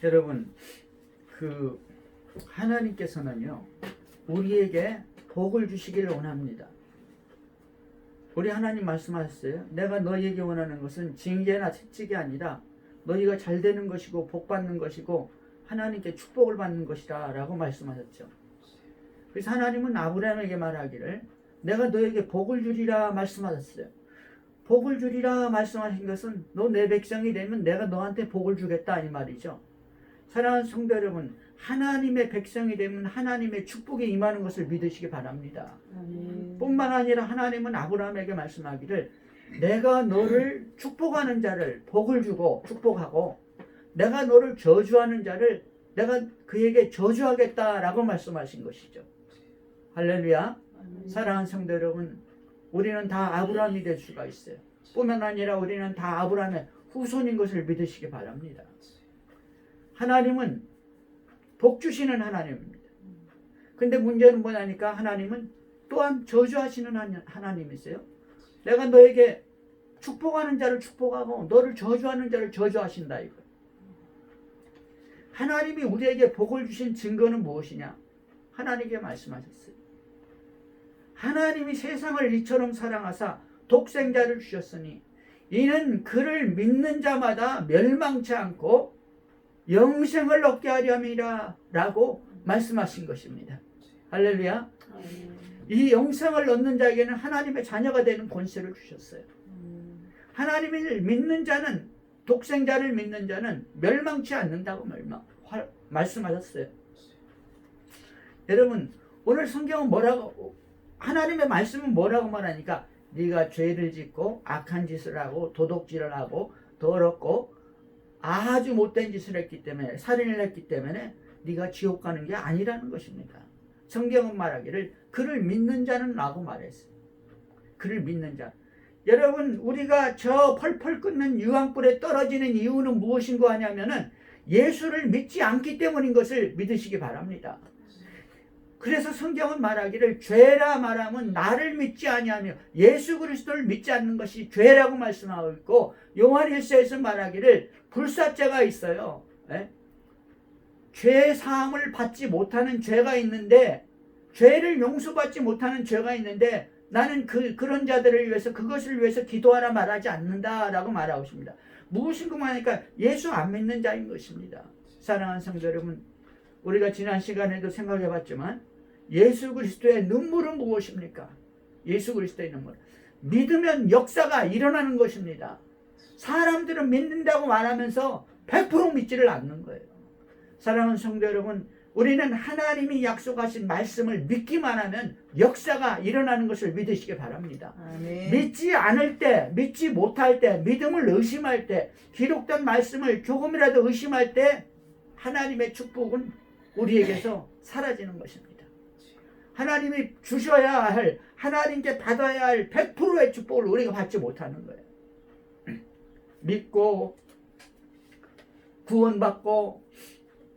여러분, 하나님께서는요, 우리에게 복을 주시기를 원합니다. 우리 하나님 말씀하셨어요. 내가 너희에게 원하는 것은 징계나 채찍이 아니라 너희가 잘 되는 것이고 복 받는 것이고 하나님께 축복을 받는 것이다 라고 말씀하셨죠. 그래서 하나님은 아브라함에게 말하기를 내가 너에게 복을 주리라 말씀하셨어요. 복을 주리라 말씀하신 것은 너 내 백성이 되면 내가 너한테 복을 주겠다 이 말이죠. 사랑하는 성도 여러분, 하나님의 백성이 되면 하나님의 축복이 임하는 것을 믿으시기 바랍니다. 뿐만 아니라 하나님은 아브라함에게 말씀하기를 내가 너를 축복하는 자를 복을 주고 축복하고 내가 너를 저주하는 자를 내가 그에게 저주하겠다라고 말씀하신 것이죠. 할렐루야. 사랑하는 성도 여러분, 우리는 다 아브라함이 될 수가 있어요. 뿐만 아니라 우리는 다 아브라함의 후손인 것을 믿으시기 바랍니다. 하나님은 복 주시는 하나님입니다. 근데 문제는 뭐냐니까 하나님은 또한 저주하시는 하나님이세요. 내가 너에게 축복하는 자를 축복하고 너를 저주하는 자를 저주하신다 이거. 하나님이 우리에게 복을 주신 증거는 무엇이냐? 하나님께 말씀하셨어요. 하나님이 세상을 이처럼 사랑하사 독생자를 주셨으니 이는 그를 믿는 자마다 멸망치 않고 영생을 얻게 하려 함이라 라고 말씀하신 것입니다. 할렐루야. 이 영생을 얻는 자에게는 하나님의 자녀가 되는 권세를 주셨어요. 하나님을 믿는 자는, 독생자를 믿는 자는 멸망치 않는다고 말씀하셨어요. 여러분, 오늘 성경은 뭐라고, 하나님의 말씀은 뭐라고 말하니까 네가 죄를 짓고 악한 짓을 하고 도둑질을 하고 더럽고 아주 못된 짓을 했기 때문에, 살인을 했기 때문에 네가 지옥 가는 게 아니라는 것입니다. 성경은 말하기를 그를 믿는 자는 라고 말했어요. 그를 믿는 자. 여러분, 우리가 저 펄펄 끓는 유황불에 떨어지는 이유는 무엇인가 하냐면은 예수를 믿지 않기 때문인 것을 믿으시기 바랍니다. 그래서 성경은 말하기를 죄라 말하면 나를 믿지 아니하며 예수 그리스도를 믿지 않는 것이 죄라고 말씀하고 있고, 요한 1서에서 말하기를 불사죄가 있어요. 네? 죄 사함을 받지 못하는 죄가 있는데, 죄를 용서받지 못하는 죄가 있는데 나는 그런 자들을 위해서 그것을 위해서 기도하라 말하지 않는다라고 말하고 있습니다. 무엇인가 하니까 예수 안 믿는 자인 것입니다. 사랑하는 성도 여러분, 우리가 지난 시간에도 생각해 봤지만 예수 그리스도의 눈물은 무엇입니까? 예수 그리스도의 눈물. 믿으면 역사가 일어나는 것입니다. 사람들은 믿는다고 말하면서 100% 믿지를 않는 거예요. 사랑하는 성도 여러분, 우리는 하나님이 약속하신 말씀을 믿기만 하면 역사가 일어나는 것을 믿으시기 바랍니다. 아멘. 믿지 않을 때, 믿지 못할 때, 믿음을 의심할 때, 기록된 말씀을 조금이라도 의심할 때 하나님의 축복은 우리에게서 사라지는 것입니다. 하나님이 주셔야 할, 하나님께 받아야 할 100%의 축복을 우리가 받지 못하는 거예요. 믿고 구원받고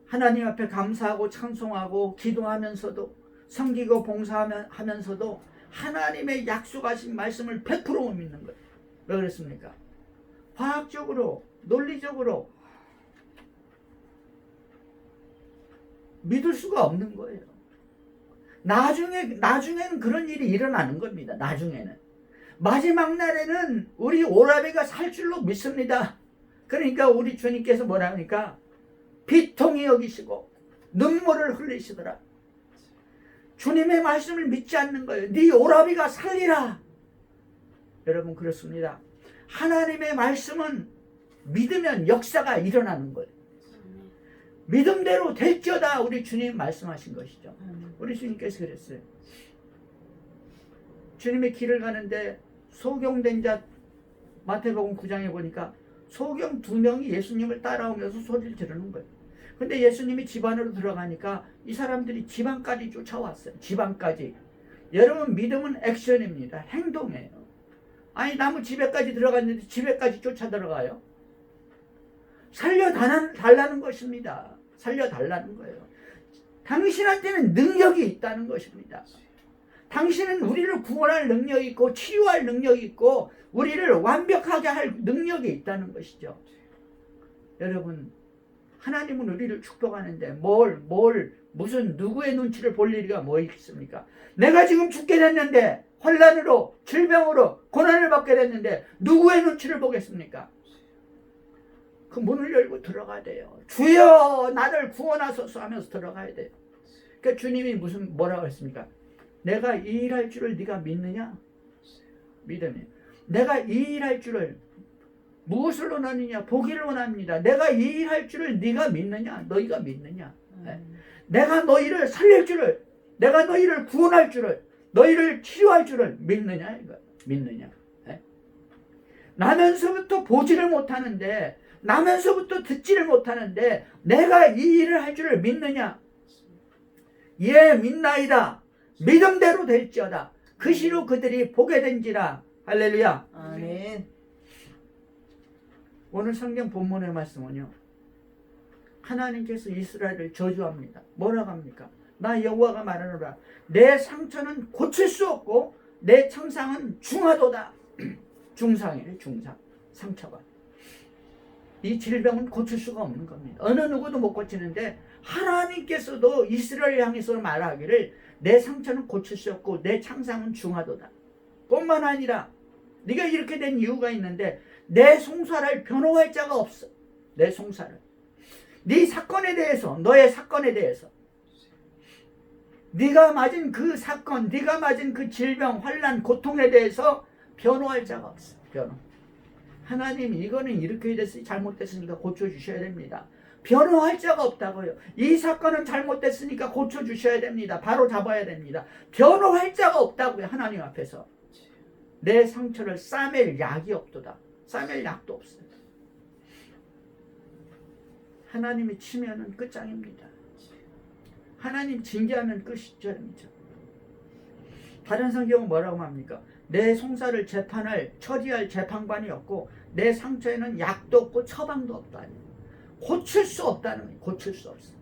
하나님 앞에 감사하고 찬송하고 기도하면서도 섬기고 봉사하면서도 하나님의 약속하신 말씀을 100% 못 믿는 거예요. 왜 그렇습니까? 과학적으로, 논리적으로 믿을 수가 없는 거예요. 나중에는 그런 일이 일어나는 겁니다. 나중에는. 마지막 날에는 우리 오라비가 살 줄로 믿습니다. 그러니까 우리 주님께서 뭐라 하니까 비통히 여기시고 눈물을 흘리시더라. 주님의 말씀을 믿지 않는 거예요. 네 오라비가 살리라. 여러분, 그렇습니다. 하나님의 말씀은 믿으면 역사가 일어나는 거예요. 믿음대로 될지어다 우리 주님 말씀하신 것이죠. 우리 주님께서 그랬어요. 주님의 길을 가는데 소경된 자, 마태복음 9장에 보니까 소경 2명이 예수님을 따라오면서 소리를 지르는 거예요. 근데 예수님이 집 안으로 들어가니까 이 사람들이 집 안까지 쫓아왔어요. 집 안까지. 여러분, 믿음은 액션입니다. 행동이에요. 아니, 나무 집에까지 들어갔는데 집에까지 쫓아 들어가요. 살려달라는 것입니다. 살려달라는 거예요. 당신한테는 능력이 있다는 것입니다. 당신은 우리를 구원할 능력이 있고 치유할 능력이 있고 우리를 완벽하게 할 능력이 있다는 것이죠. 여러분, 하나님은 우리를 축복하는데 무슨 누구의 눈치를 볼 일이가 뭐 있습니까? 내가 지금 죽게 됐는데, 환난으로, 질병으로, 고난을 받게 됐는데 누구의 눈치를 보겠습니까? 그 문을 열고 들어가야 돼요. 주여 나를 구원하소서 하면서 들어가야 돼요. 그러니까 주님이 뭐라고 했습니까? 내가 이 일할 줄을 네가 믿느냐? 믿으면 내가 이 일할 줄을 무엇을 원하느냐? 보기를 원합니다. 내가 이 일할 줄을 네가 믿느냐? 너희가 믿느냐? 내가 너희를 살릴 줄을, 내가 너희를 구원할 줄을, 너희를 치유할 줄을 믿느냐? 이거 믿느냐? 나면서부터 보지를 못하는데, 나면서부터 듣지를 못하는데 내가 이 일을 할 줄을 믿느냐? 예, 믿나이다. 믿음대로 될지어다. 그 시로 그들이 보게 된지라. 할렐루야. 아멘. 오늘 성경 본문의 말씀은요, 하나님께서 이스라엘을 저주합니다. 뭐라고 합니까? 나 여호와가 말하노라. 내 상처는 고칠 수 없고 내 청상은 중하도다. 중상이래, 중상. 상처가. 이 질병은 고칠 수가 없는 겁니다. 어느 누구도 못 고치는데 하나님께서도 이스라엘 향해서 말하기를 내 상처는 고칠 수 없고 내 창상은 중하도다. 뿐만 아니라 네가 이렇게 된 이유가 있는데 내 송사를 변호할 자가 없어. 내 송사를. 네 사건에 대해서, 너의 사건에 대해서, 네가 맞은 그 사건, 네가 맞은 그 질병, 환난, 고통에 대해서 변호할 자가 없어. 변호. 하나님, 이거는 이렇게 됐으니 잘못됐으니까 고쳐주셔야 됩니다. 변호할 자가 없다고요. 이 사건은 잘못됐으니까 고쳐주셔야 됩니다. 바로 잡아야 됩니다. 변호할 자가 없다고요. 하나님 앞에서. 내 상처를 싸맬 약이 없도다. 싸맬 약도 없어요. 하나님이 치면은 끝장입니다. 하나님 징계하면 끝이죠. 다른 성경은 뭐라고 합니까? 내 송사를 재판할, 처리할 재판관이 없고 내 상처에는 약도 없고 처방도 없다. 고칠 수 없다는 거예요. 고칠 수 없어.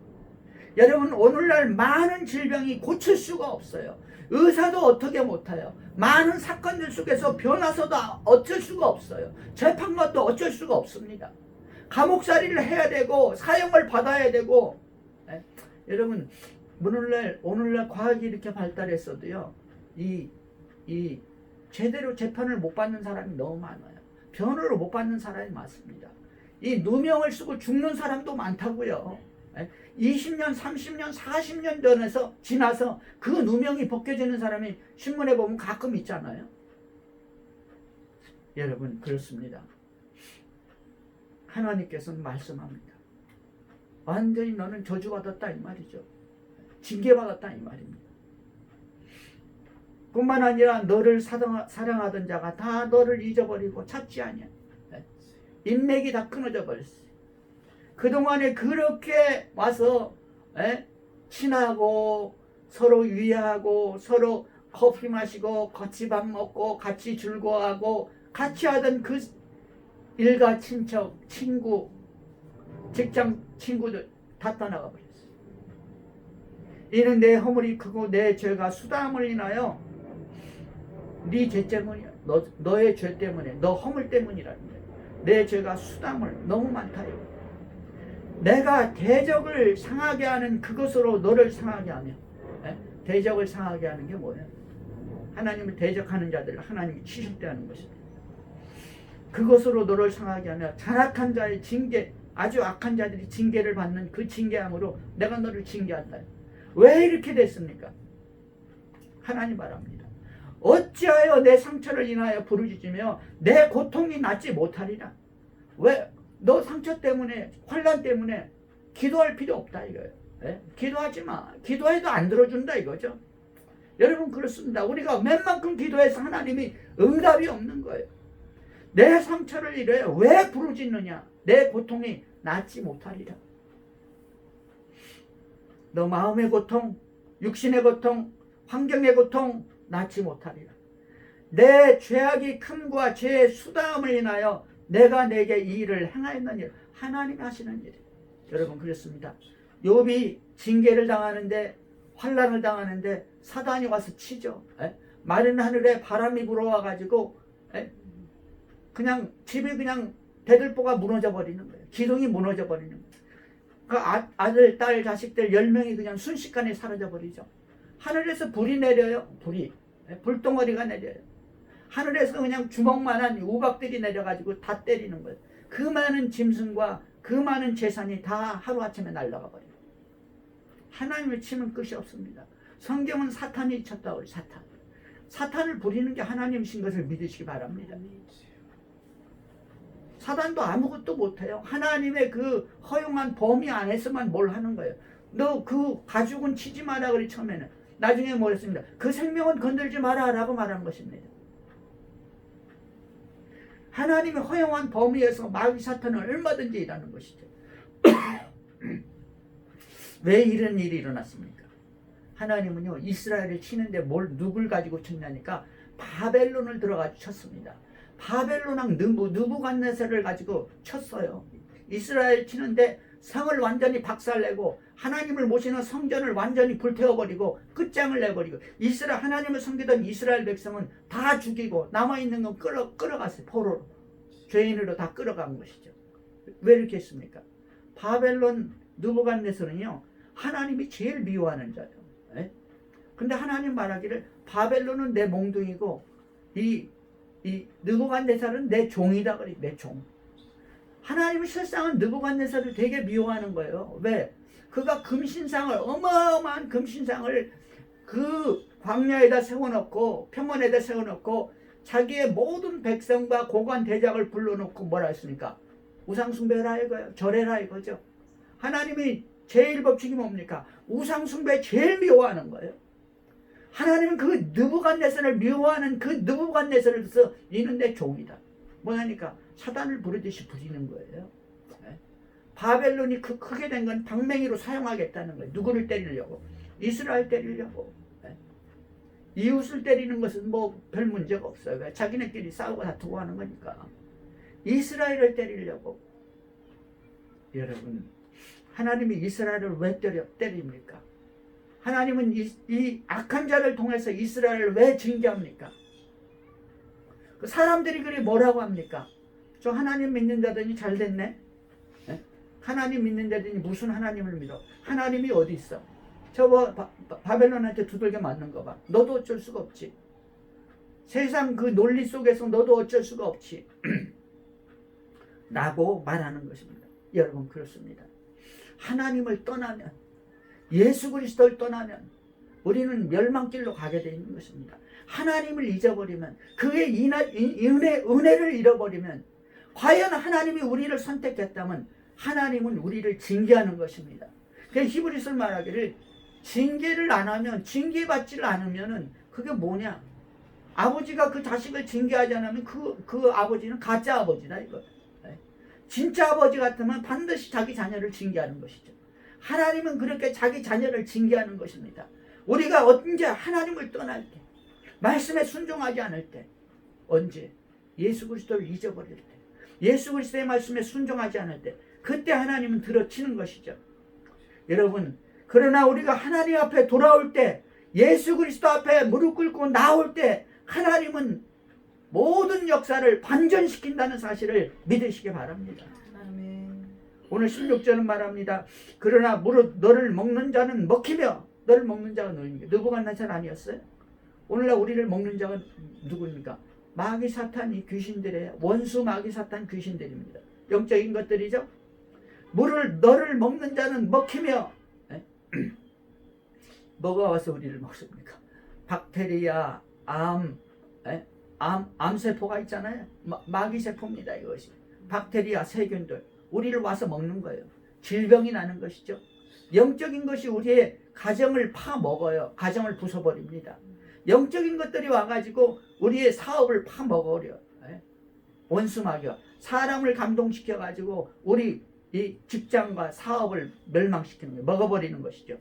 여러분, 오늘날 많은 질병이 고칠 수가 없어요. 의사도 어떻게 못해요. 많은 사건들 속에서 변호사도 어쩔 수가 없어요. 재판관도 어쩔 수가 없습니다. 감옥살이를 해야 되고 사형을 받아야 되고. 여러분, 오늘날 과학이 이렇게 발달했어도요, 이 제대로 재판을 못 받는 사람이 너무 많아요. 변호를 못 받는 사람이 많습니다. 이 누명을 쓰고 죽는 사람도 많다고요. 20년, 30년, 40년 전에서 지나서 그 누명이 벗겨지는 사람이 신문에 보면 가끔 있잖아요. 여러분, 그렇습니다. 하나님께서는 말씀합니다. 완전히 너는 저주받았다 이 말이죠. 징계받았다 이 말입니다. 뿐만 아니라 너를 사랑하던 자가 다 너를 잊어버리고 찾지 아니야. 인맥이 다 끊어져 버렸어. 그동안에 그렇게 와서 친하고 서로 위하고 서로 커피 마시고 같이 밥 먹고 같이 즐거워하고 같이 하던 그 일가 친척, 친구, 직장 친구들 다 떠나가 버렸어. 이는 내 허물이 크고 내 죄가 수담을 인하여 네 죄 때문이야. 너의 죄 때문에, 너 허물 때문이라는 거야. 내 죄가 수담을 너무 많다요. 내가 대적을 상하게 하는 그것으로 너를 상하게 하며, 대적을 상하게 하는 게 뭐예요? 하나님을 대적하는 자들을 하나님이 치실대하는 것입니다. 그것으로 너를 상하게 하며 잔악한 자의 징계, 아주 악한 자들이 징계를 받는 그 징계함으로 내가 너를 징계한다. 왜 이렇게 됐습니까? 하나님 말합니다. 어찌하여 내 상처를 인하여 부르짖으며 내 고통이 낫지 못하리라. 왜? 너 상처 때문에, 환난 때문에 기도할 필요 없다 이거예요. 기도하지 마. 기도해도 안 들어준다 이거죠. 여러분, 그렇습니다. 우리가 웬만큼 기도해서 하나님이 응답이 없는 거예요. 내 상처를 이래 왜 부르짖느냐? 내 고통이 낫지 못하리라. 너 마음의 고통, 육신의 고통, 환경의 고통 낫지 못하리라. 내 죄악이 큼과 죄의 수다함을 인하여 내가 내게 이 일을 행하였느니라. 하나님이 하시는 일이에요. 여러분, 그렇습니다. 욥이 징계를 당하는데, 환난을 당하는데 사단이 와서 치죠. 마른 하늘에 바람이 불어와 가지고 그냥 집이 그냥 대들보가 무너져 버리는 거예요. 기둥이 무너져 버리는 거예요. 그 아들, 딸, 자식들 10명이 그냥 순식간에 사라져 버리죠. 하늘에서 불이 내려요. 불이. 불덩어리가 내려요. 하늘에서 그냥 주먹만한 우박들이 내려가지고 다 때리는 거예요. 그 많은 짐승과 그 많은 재산이 다 하루아침에 날아가 버려요. 하나님을 치면 끝이 없습니다. 성경은 사탄이 쳤다고 해요. 사탄을 부리는 게 하나님이신 것을 믿으시기 바랍니다. 사단도 아무것도 못해요. 하나님의 그 허용한 범위 안에서만 뭘 하는 거예요. 너 그 가죽은 치지 마라 그래 처음에는. 나중에 뭐랬습니다. 그 생명은 건들지 마라 라고 말한 것입니다. 하나님의 허용한 범위에서 마귀 사탄은 얼마든지 일하는 것이죠. 왜 이런 일이 일어났습니까? 하나님은요 이스라엘을 치는데 누굴 가지고 쳤냐니까 바벨론을 들어가지고 쳤습니다. 바벨론 왕 느부갓네살을 가지고 쳤어요. 이스라엘 치는데 성을 완전히 박살내고 하나님을 모시는 성전을 완전히 불태워버리고 끝장을 내버리고 하나님을 섬기던 이스라엘 백성은 다 죽이고 남아있는 건 끌어갔어요. 포로로 죄인으로 다 끌어간 것이죠. 왜 이렇게 했습니까? 바벨론 느부갓네살은요 하나님이 제일 미워하는 자예요. 근데 하나님 말하기를 바벨론은 내 몽둥이고 이 느부갓네살은 내 종이다 그래. 내 종. 하나님은 실상은 느부갓네살을 되게 미워하는 거예요. 왜? 그가 금신상을 어마어마한 금신상을 그 광야에다 세워놓고 평원에다 세워놓고 자기의 모든 백성과 고관 대작을 불러놓고 뭐라 했습니까? 우상숭배라 이거예요. 절해라 이거죠. 하나님이 제일 법칙이 뭡니까? 우상숭배 제일 미워하는 거예요. 하나님은 그 느부갓네살을 미워하는 그 느부갓네살을 써 이는 내 종이다. 뭐냐니까 사단을 부르듯이 부리는 거예요. 바벨론이 크게 된 건 방맹이로 사용하겠다는 거예요. 누구를 때리려고? 이스라엘 때리려고. 이웃을 때리는 것은 뭐 별 문제가 없어요. 왜? 자기네끼리 싸우고 다투고 하는 거니까. 이스라엘을 때리려고. 여러분 하나님이 이스라엘을 왜 때립니까? 하나님은 이 악한 자를 통해서 이스라엘을 왜 징계합니까? 그 사람들이 그리 뭐라고 합니까? 저 하나님 믿는 자더니 잘 됐네? 하나님 믿는 자더니 무슨 하나님을 믿어? 하나님이 어디 있어? 저거 바벨론한테 두들겨 맞는 거 봐. 너도 어쩔 수가 없지. 세상 그 논리 속에서 너도 어쩔 수가 없지. 라고 말하는 것입니다. 여러분 그렇습니다. 하나님을 떠나면 예수 그리스도를 떠나면 우리는 멸망길로 가게 되어 있는 것입니다. 하나님을 잊어버리면 그의 은혜를 잃어버리면 과연 하나님이 우리를 선택했다면 하나님은 우리를 징계하는 것입니다. 그래서 히브리서를 말하기를 징계를 안 하면 징계받지를 않으면 그게 뭐냐? 아버지가 그 자식을 징계하지 않으면 그 아버지는 가짜 아버지다 이거. 진짜 아버지 같으면 반드시 자기 자녀를 징계하는 것이죠. 하나님은 그렇게 자기 자녀를 징계하는 것입니다. 우리가 언제 하나님을 떠날 때, 말씀에 순종하지 않을 때, 언제 예수 그리스도를 잊어버릴 때, 예수 그리스도의 말씀에 순종하지 않을 때, 그때 하나님은 들어치는 것이죠. 여러분 그러나 우리가 하나님 앞에 돌아올 때, 예수 그리스도 앞에 무릎 꿇고 나올 때 하나님은 모든 역사를 반전시킨다는 사실을 믿으시기 바랍니다. 아멘. 오늘 16절은 말합니다. 그러나 무릇 너를 먹는 자는 먹히며, 너를 먹는 자가 너희니까. 느부갓네살 아니었어요? 오늘날 우리를 먹는 자가 누구입니까? 마귀 사탄이 귀신들이에요. 원수 마귀 사탄 귀신들입니다. 영적인 것들이죠. 너를 먹는 자는 먹히며 뭐가 와서 우리를 먹습니까? 박테리아, 암세포가 있잖아요. 마귀세포입니다. 이것이 박테리아, 세균들 우리를 와서 먹는 거예요. 질병이 나는 것이죠. 영적인 것이 우리의 가정을 파먹어요. 가정을 부숴버립니다. 영적인 것들이 와가지고 우리의 사업을 파먹어요. 원수 마귀가 사람을 감동시켜가지고 우리 이 직장과 사업을 멸망시키는 거예요. 먹어버리는 것이죠.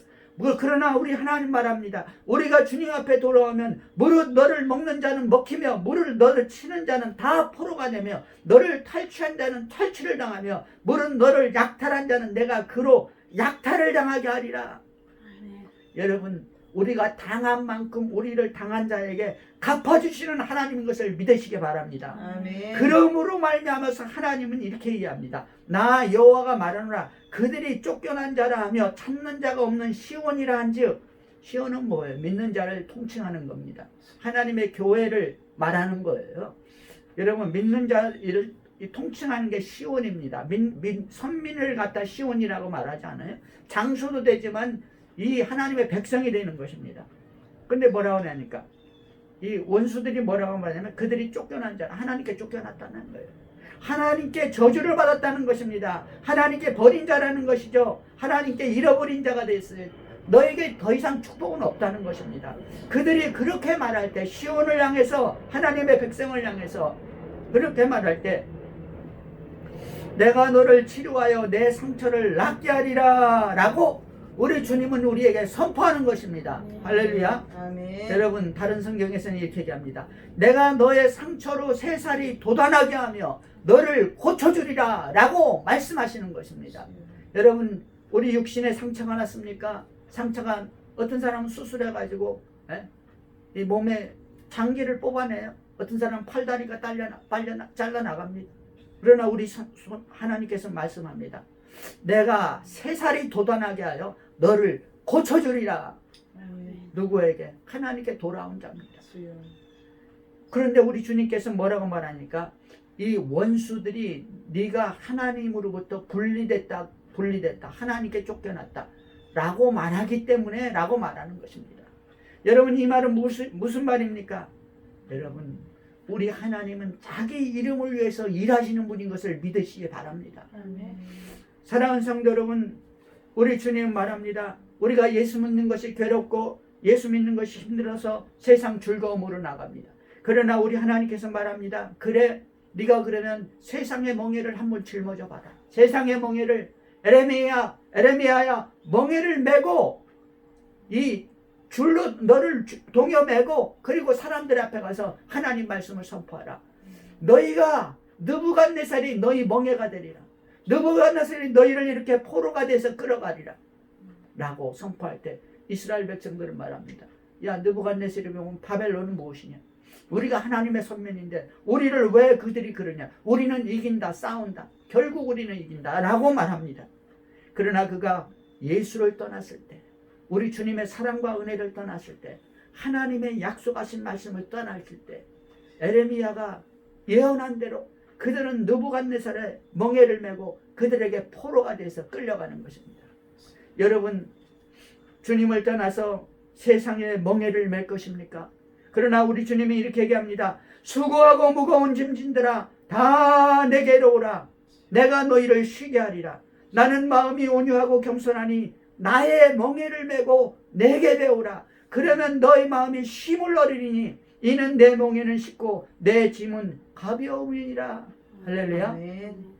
그러나 우리 하나님 말합니다. 우리가 주님 앞에 돌아오면 무릇 너를 먹는 자는 먹히며 무릇 너를 치는 자는 다 포로가 되며 너를 탈취한 자는 탈취를 당하며 무릇 너를 약탈한 자는 내가 그로 약탈을 당하게 하리라. 여러분 우리가 당한 만큼 우리를 당한 자에게 갚아주시는 하나님인 것을 믿으시기 바랍니다. 아멘. 그러므로 말미암아서 하나님은 이렇게 얘기합니다. 나 여호와가 말하노라 그들이 쫓겨난 자라 하며 찾는 자가 없는 시온이라 한즉, 시온은 뭐예요? 믿는 자를 통칭하는 겁니다. 하나님의 교회를 말하는 거예요. 여러분, 믿는 자를 통칭하는 게 시온입니다. 선민을 갖다 시온이라고 말하지 않아요? 장소도 되지만 이 하나님의 백성이 되는 것입니다. 근데 뭐라고 하냐니까 이 원수들이 뭐라고 말하냐면 그들이 쫓겨난 자, 하나님께 쫓겨났다는 거예요. 하나님께 저주를 받았다는 것입니다. 하나님께 버린 자라는 것이죠. 하나님께 잃어버린 자가 됐어요. 너에게 더 이상 축복은 없다는 것입니다. 그들이 그렇게 말할 때, 시온을 향해서, 하나님의 백성을 향해서 그렇게 말할 때, 내가 너를 치료하여 내 상처를 낫게 하리라 라고 우리 주님은 우리에게 선포하는 것입니다. 할렐루야. 아멘. 여러분, 다른 성경에서는 이렇게 얘기합니다. 내가 너의 상처로 새살이 돋아나게 하며 너를 고쳐주리라 라고 말씀하시는 것입니다. 여러분, 우리 육신에 상처가 났습니까? 상처가, 어떤 사람은 수술해가지고 이 몸에 장기를 뽑아내요. 어떤 사람은 팔다리가 잘라나갑니다. 그러나 우리 하나님께서 말씀합니다. 내가 새살이 돋아나게 하여 너를 고쳐주리라. 누구에게? 하나님께 돌아온 자입니다. 그런데 우리 주님께서 뭐라고 말하니까 이 원수들이 네가 하나님으로부터 분리됐다 하나님께 쫓겨났다 라고 말하기 때문에 라고 말하는 것입니다. 여러분, 이 말은 무슨 말입니까? 여러분, 우리 하나님은 자기 이름을 위해서 일하시는 분인 것을 믿으시기 바랍니다. 사랑하는 성도 여러분, 우리 주님 말합니다. 우리가 예수 믿는 것이 괴롭고 예수 믿는 것이 힘들어서 세상 즐거움으로 나갑니다. 그러나 우리 하나님께서 말합니다. 그래, 네가 그러면 세상의 멍에를 한번 짊어져 봐라. 세상의 멍에를, 에레미야야 멍에를 메고 이 줄로 너를 동여매고 그리고 사람들 앞에 가서 하나님 말씀을 선포하라. 너희가 느부갓네살이 너희 멍에가 되리라. 느부갓네살이 너희를 이렇게 포로가 돼서 끌어가리라 라고 선포할 때 이스라엘 백성들은 말합니다. 야, 느부갓네살이 보면 바벨론은 무엇이냐? 우리가 하나님의 선민인데 우리를 왜 그들이 그러냐? 우리는 이긴다, 싸운다. 결국 우리는 이긴다 라고 말합니다. 그러나 그가 예수를 떠났을 때, 우리 주님의 사랑과 은혜를 떠났을 때, 하나님의 약속하신 말씀을 떠났을 때, 에레미야가 예언한 대로 그들은 느부갓네살의 멍에를 메고 그들에게 포로가 돼서 끌려가는 것입니다. 여러분, 주님을 떠나서 세상에 멍에를 맬 것입니까? 그러나 우리 주님이 이렇게 얘기합니다. 수고하고 무거운 짐진들아 다 내게로 오라. 내가 너희를 쉬게 하리라. 나는 마음이 온유하고 겸손하니 나의 멍에를 메고 내게 배우라. 그러면 너희 마음이 쉼을 얻으리니 이는 내 멍에는 쉽고 내 짐은 가벼움이니라. 할렐루야. 아멘.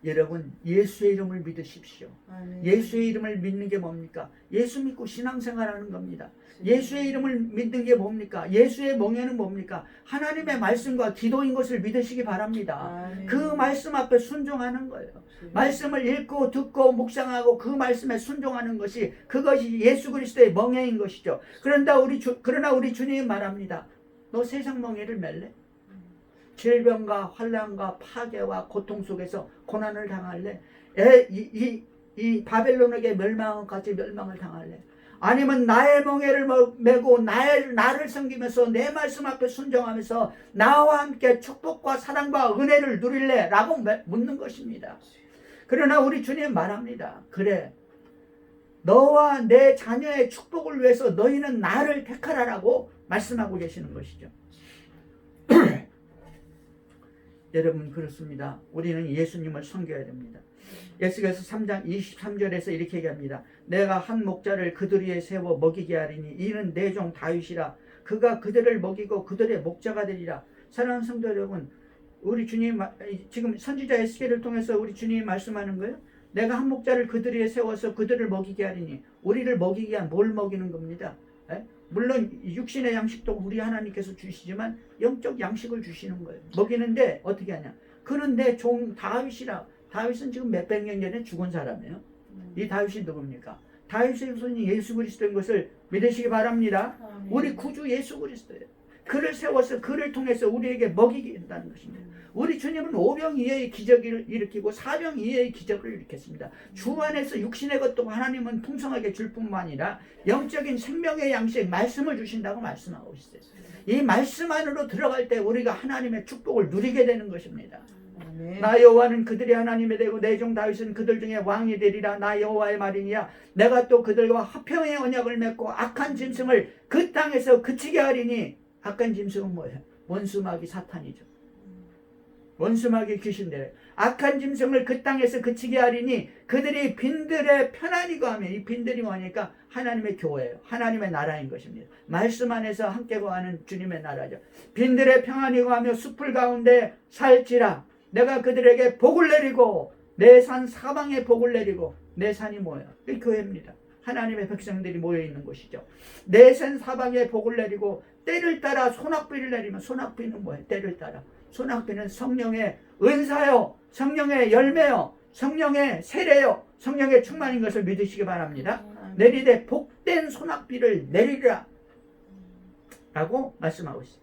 여러분, 예수의 이름을 믿으십시오. 아멘. 예수의 이름을 믿는 게 뭡니까? 예수 믿고 신앙생활하는 겁니다. 예수의 이름을 믿는 게 뭡니까? 예수의 멍에는 뭡니까? 하나님의 말씀과 기도인 것을 믿으시기 바랍니다. 아멘. 그 말씀 앞에 순종하는 거예요. 말씀을 읽고 듣고 묵상하고 그 말씀에 순종하는 것이, 그것이 예수 그리스도의 멍에인 것이죠. 그러나 우리 주님이 말합니다. 너 세상 멍에를 맬래? 질병과 환난과 파괴와 고통 속에서 고난을 당할래? 이 바벨론에게 멸망을 같이 멸망을 당할래? 아니면 나의 멍에를 메고 나를 섬기면서 내 말씀 앞에 순종하면서 나와 함께 축복과 사랑과 은혜를 누릴래? 라고 묻는 것입니다. 그러나 우리 주님 말합니다. 그래, 너와 내 자녀의 축복을 위해서 너희는 나를 택하라라고 말씀하고 계시는 것이죠. 여러분, 그렇습니다. 우리는 예수님을 섬겨야 됩니다. 에스겔서 3장 23절에서 이렇게 얘기합니다. 내가 한 목자를 그들 위에 세워 먹이게 하리니 이는 내 종 다윗이라. 그가 그들을 먹이고 그들의 목자가 되리라. 사랑하는 성도 여러분, 우리 주님 지금 선지자 에스겔을 통해서 우리 주님이 말씀하는 거예요. 내가 한 목자를 그들 위에 세워서 그들을 먹이게 하리니, 우리를 먹이게 한 뭘 먹이는 겁니다. 물론 육신의 양식도 우리 하나님께서 주시지만 영적 양식을 주시는 거예요. 먹이는데 어떻게 하냐? 그는 내 종 다윗이라. 다윗은 지금 몇백 년 전에 죽은 사람이에요. 이 다윗이 누굽니까? 다윗의 후손이 예수 그리스도인 것을 믿으시기 바랍니다. 아멘. 우리 구주 예수 그리스도예요. 그를 세워서 그를 통해서 우리에게 먹이게 한다는 것입니다. 우리 주님은 오병 이어의 기적을 일으키고 사병 이어의 기적을 일으켰습니다. 주 안에서 육신의 것도 하나님은 풍성하게 줄 뿐만 아니라 영적인 생명의 양식 말씀을 주신다고 말씀하고 있어요. 이 말씀 안으로 들어갈 때 우리가 하나님의 축복을 누리게 되는 것입니다. 아멘. 나 여호와는 그들이 하나님이 되고 내 종 다윗은 그들 중에 왕이 되리라. 나 여호와의 말이니야. 내가 또 그들과 화평의 언약을 맺고 악한 짐승을 그 땅에서 그치게 하리니. 악한 짐승은 뭐예요? 원수마귀 사탄이죠. 원수마귀 귀신들. 악한 짐승을 그 땅에서 그치게 하리니 그들이 빈들에 편안히 거하며, 이 빈들이 뭐니까 하나님의 교회예요. 하나님의 나라인 것입니다. 말씀 안에서 함께 거하는 주님의 나라죠. 빈들에 평안히 거하며 숲을 가운데 살지라. 내가 그들에게 복을 내리고 내 산 사방에 복을 내리고. 내 산이 뭐예요? 이 교회입니다. 하나님의 백성들이 모여있는 곳이죠. 내 산 사방에 복을 내리고 때를 따라 소낙비를 내리면, 소낙비는 뭐예요? 때를 따라. 소낙비는 성령의 은사요, 성령의 열매요, 성령의 세례요, 성령의 충만인 것을 믿으시기 바랍니다. 내리되 복된 소낙비를 내리라 라고 말씀하고 있어요.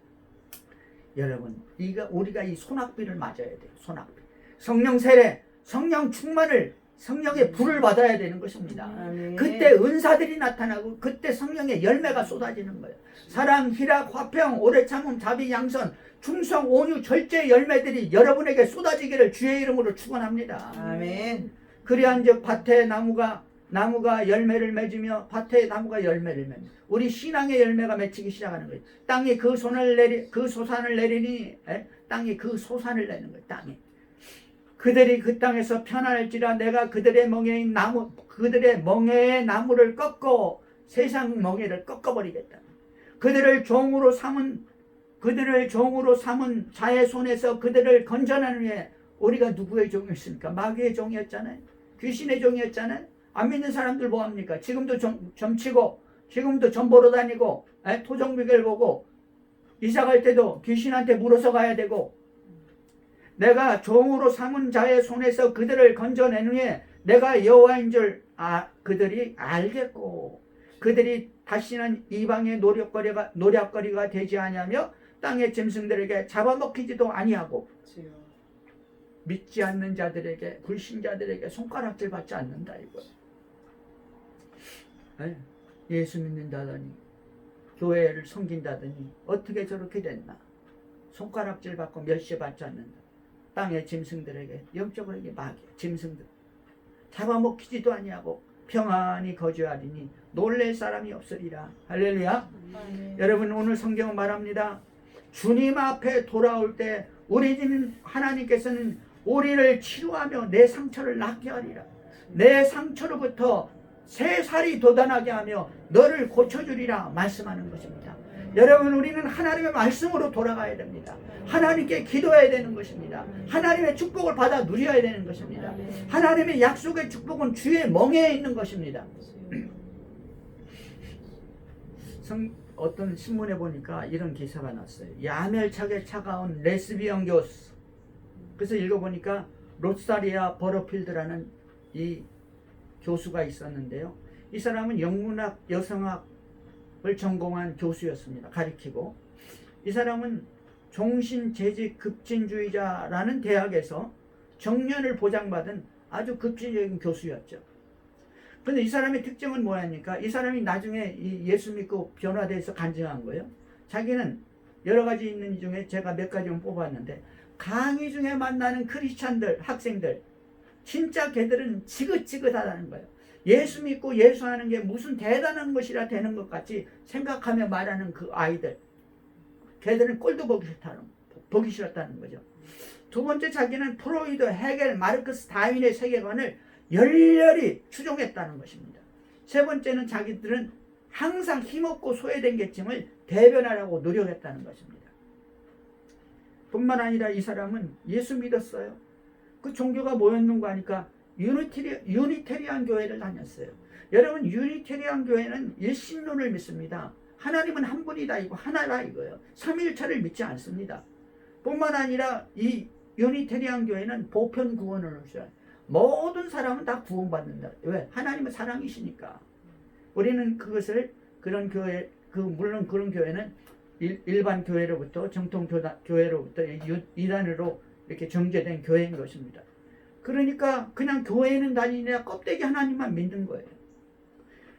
여러분, 우리가 이 소낙비를 맞아야 돼요. 소낙비. 성령 세례, 성령 충만을, 성령의 불을 받아야 되는 것입니다. 아멘. 그때 은사들이 나타나고 그때 성령의 열매가 쏟아지는 거예요. 사랑, 희락, 화평, 오래 참음, 자비, 양선, 충성, 온유, 절제 열매들이 여러분에게 쏟아지기를 주의 이름으로 축원합니다. 아멘. 그리한즉 밭에 나무가 열매를 맺으며 밭에 나무가 열매를 맺으며 우리 신앙의 열매가 맺히기 시작하는 거예요. 땅이 그 소산을 내리니, 땅이 그 소산을 내는 거예요. 땅이. 그들이 그 땅에서 편안할지라. 내가 그들의 멍에의 나무를 꺾고 세상 멍에를 꺾어버리겠다. 그들을 종으로 삼은 자의 손에서 그들을 건져낸 후에. 우리가 누구의 종이었습니까? 마귀의 종이었잖아요. 귀신의 종이었잖아요. 안 믿는 사람들 뭐합니까? 지금도 점치고 지금도 점 보러 다니고 토종비결 보고 이사 갈 때도 귀신한테 물어서 가야 되고. 내가 종으로 삼은 자의 손에서 그들을 건져낸 후에 내가 여호와인 줄 그들이 알겠고 그들이 다시는 이방의 노략거리가 되지 아니하며 땅의 짐승들에게 잡아먹히지도 아니하고 믿지 않는 자들에게, 불신자들에게 손가락질 받지 않는다 이거예요. 예수 믿는다더니 교회를 섬긴다더니 어떻게 저렇게 됐나. 손가락질 받고 멸시 받지 않는다. 땅의 짐승들에게, 영적으로 마귀 짐승들 잡아먹히지도 아니하고 평안히 거주하리니 놀랄 사람이 없으리라. 할렐루야. 여러분, 오늘 성경은 말합니다. 주님 앞에 돌아올 때 우리 집 하나님께서는 우리를 치유하며 내 상처를 낫게 하리라. 내 상처로부터 새 살이 돋아나게 하며 너를 고쳐주리라 말씀하는 것입니다. 여러분, 우리는 하나님의 말씀으로 돌아가야 됩니다. 하나님께 기도해야 되는 것입니다. 하나님의 축복을 받아 누려야 되는 것입니다. 하나님의 약속의 축복은 주의 멍에에 있는 것입니다. 어떤 신문에 보니까 이런 기사가 났어요. 야멸차게 차가운 레스비언 교수. 그래서 읽어보니까 로사리아 버러필드라는 이 교수가 있었는데요. 이 사람은 영문학, 여성학을 전공한 교수였습니다. 가리키고. 이 사람은 종신재직 급진주의자라는 대학에서 정년을 보장받은 아주 급진적인 교수였죠. 그런데 이 사람의 특징은 뭐였니까? 이 사람이 나중에 예수 믿고 변화돼서 간증한 거예요. 자기는 여러 가지 있는 중에 제가 몇 가지만 뽑았는데, 강의 중에 만나는 크리스찬들, 학생들, 진짜 걔들은 지긋지긋하다는 거예요. 예수 믿고 예수하는 게 무슨 대단한 것이라 되는 것 같이 생각하며 말하는 그 아이들, 걔들은 꼴도 보기 싫었다는 거죠. 두 번째, 자기는 프로이드, 헤겔, 마르크스, 다윈의 세계관을 열렬히 추종했다는 것입니다. 세 번째는 자기들은 항상 힘없고 소외된 계층을 대변하려고 노력했다는 것입니다. 뿐만 아니라 이 사람은 예수 믿었어요. 그 종교가 뭐였는가 하니까 유니테리안 교회를 다녔어요. 여러분, 유니테리안 교회는 일신론을 믿습니다. 하나님은 한 분이다, 이거 하나라 이거예요. 삼일체를 믿지 않습니다. 뿐만 아니라 이 유니테리안 교회는 보편 구원을 주어요. 모든 사람은 다 구원받는다. 왜? 하나님은 사랑이시니까. 우리는 그것을 그런 교회 물론 그런 교회는 일반 교회로부터 정통 교회로부터 이단으로 이렇게 정제된 교회인 것입니다. 그러니까 그냥 교회는 다니냐 껍데기 하나님만 믿는 거예요.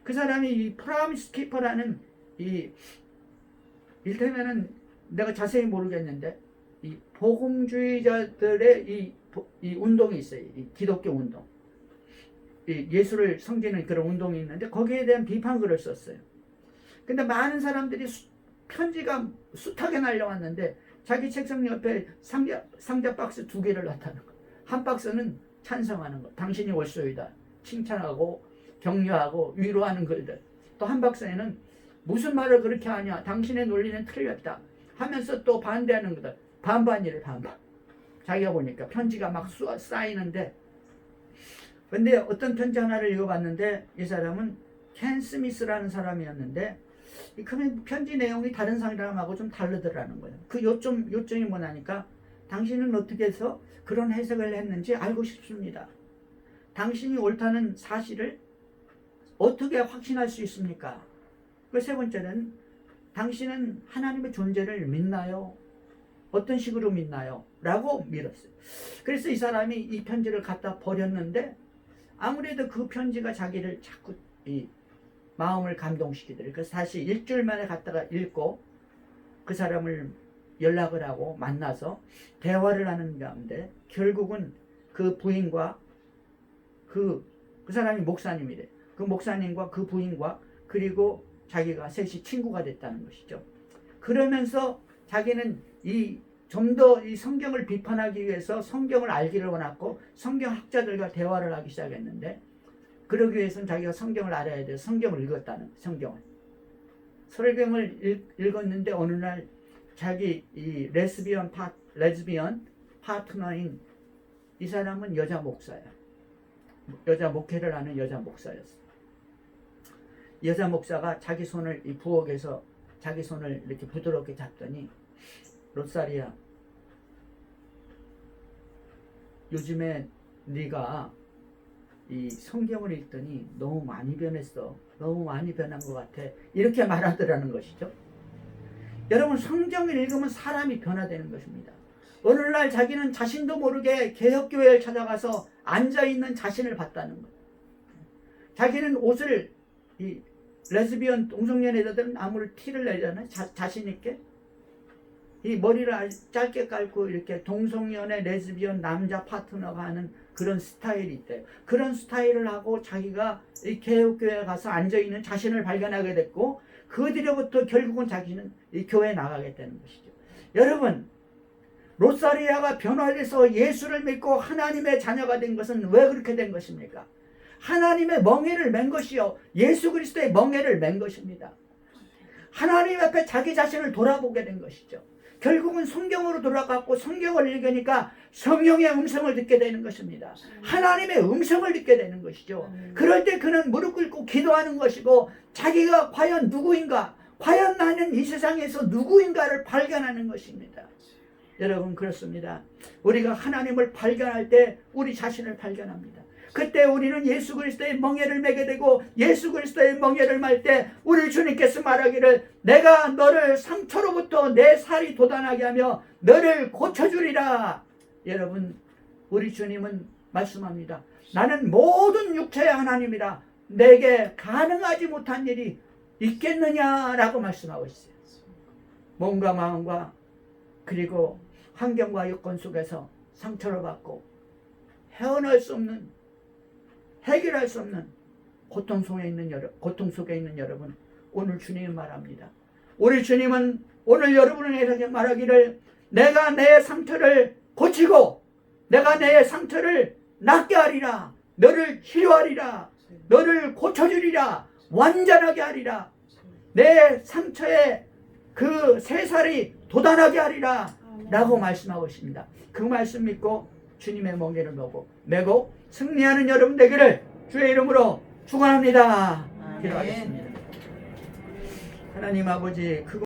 그 사람이 이 프라미스 키퍼라는 이 일테면은 내가 자세히 모르겠는데 이 복음주의자들의 이 운동이 있어요. 이 기독교 운동. 이 예수를 섬기는 그런 운동이 있는데 거기에 대한 비판글을 썼어요. 근데 많은 사람들이 편지가 숱하게 날려왔는데 자기 책상 옆에 상자 박스 2개를 놨다는 거. 한 박스는 찬성하는 거. 당신이 올소이다. 칭찬하고 격려하고 위로하는 글들. 또 한 박스에는 무슨 말을 그렇게 하냐. 당신의 논리는 틀렸다. 하면서 또 반대하는 거다. 반반이래 반반. 자기가 보니까 편지가 막 쌓이는데 근데 어떤 편지 하나를 읽어봤는데 이 사람은 켄 스미스라는 사람이었는데 그 편지 내용이 다른 사람하고 좀 다르더라는 거예요. 그 요점이 뭐냐니까 당신은 어떻게 해서 그런 해석을 했는지 알고 싶습니다. 당신이 옳다는 사실을 어떻게 확신할 수 있습니까? 그 세 번째는 당신은 하나님의 존재를 믿나요? 어떤 식으로 믿나요? 라고 밀었어요. 그래서 이 사람이 이 편지를 갖다 버렸는데 아무래도 그 편지가 자기를 자꾸 이 마음을 감동시키더래요. 그래서 다시 일주일 만에 갖다가 읽고 그 사람을 연락을 하고 만나서 대화를 하는 가운데 결국은 그 부인과 그 사람이 목사님이래. 그 목사님과 그 부인과 그리고 자기가 셋이 친구가 됐다는 것이죠. 그러면서 자기는 좀 더 이 성경을 비판하기 위해서 성경을 알기를 원했고 성경학자들과 대화를 하기 시작했는데 그러기 위해서는 자기가 성경을 알아야 돼요. 성경을 읽었다는 성경을. 성경을 읽었는데 어느 날 자기 이 레즈비언 파트너인 이 사람은 여자 목사야. 여자 목회를 하는 여자 목사였어. 여자 목사가 자기 손을 이 부엌에서 자기 손을 이렇게 부드럽게 잡더니 로사리야, 요즘에 네가 이 성경을 읽더니 너무 많이 변했어. 너무 많이 변한 것 같아. 이렇게 말하더라는 것이죠. 여러분, 성경을 읽으면 사람이 변화되는 것입니다. 오늘날 자기는 자신도 모르게 개혁교회를 찾아가서 앉아있는 자신을 봤다는 것. 자기는 옷을 이 레즈비언 동성연애자들은 아무리 티를 내잖아요. 자신 있게. 이 머리를 짧게 깔고 이렇게 동성연애 레즈비언 남자 파트너가 하는 그런 스타일이 있대요. 그런 스타일을 하고 자기가 이 개혁교회에 가서 앉아있는 자신을 발견하게 됐고 그 뒤로부터 결국은 자기는 이 교회에 나가게 되는 것이죠. 여러분, 로사리아가 변화돼서 예수를 믿고 하나님의 자녀가 된 것은 왜 그렇게 된 것입니까? 하나님의 멍에를 맨 것이요 예수 그리스도의 멍에를 맨 것입니다. 하나님 앞에 자기 자신을 돌아보게 된 것이죠. 결국은 성경으로 돌아갔고 성경을 읽으니까 성령의 음성을 듣게 되는 것입니다. 하나님의 음성을 듣게 되는 것이죠. 그럴 때 그는 무릎 꿇고 기도하는 것이고 자기가 과연 누구인가, 과연 나는 이 세상에서 누구인가를 발견하는 것입니다. 여러분, 그렇습니다. 우리가 하나님을 발견할 때 우리 자신을 발견합니다. 그때 우리는 예수 그리스도의 멍에를 매게 되고 예수 그리스도의 멍에를 말 때 우리 주님께서 말하기를 내가 너를 상처로부터 내 살이 돋아나게 하며 너를 고쳐주리라. 여러분, 우리 주님은 말씀합니다. 나는 모든 육체의 하나님이라 내게 가능하지 못한 일이 있겠느냐라고 말씀하고 있어요. 몸과 마음과 그리고 환경과 여건 속에서 상처를 받고 헤어날 수 없는, 해결할 수 없는 고통 속에 있는 여러분, 오늘 주님이 말합니다. 우리 주님은 오늘 여러분을 위해서 말하기를 내가 내 상처를 고치고 내가 내 상처를 낫게 하리라. 너를 치료하리라. 너를 고쳐주리라. 완전하게 하리라. 내 상처에 그 새살이 돋아나게 하리라 라고 말씀하고 있습니다. 그 말씀 믿고 주님의 멍에를 메고 승리하는 여러분 되기를 주의 이름으로 축원합니다. 기도하겠습니다. 하나님 아버지,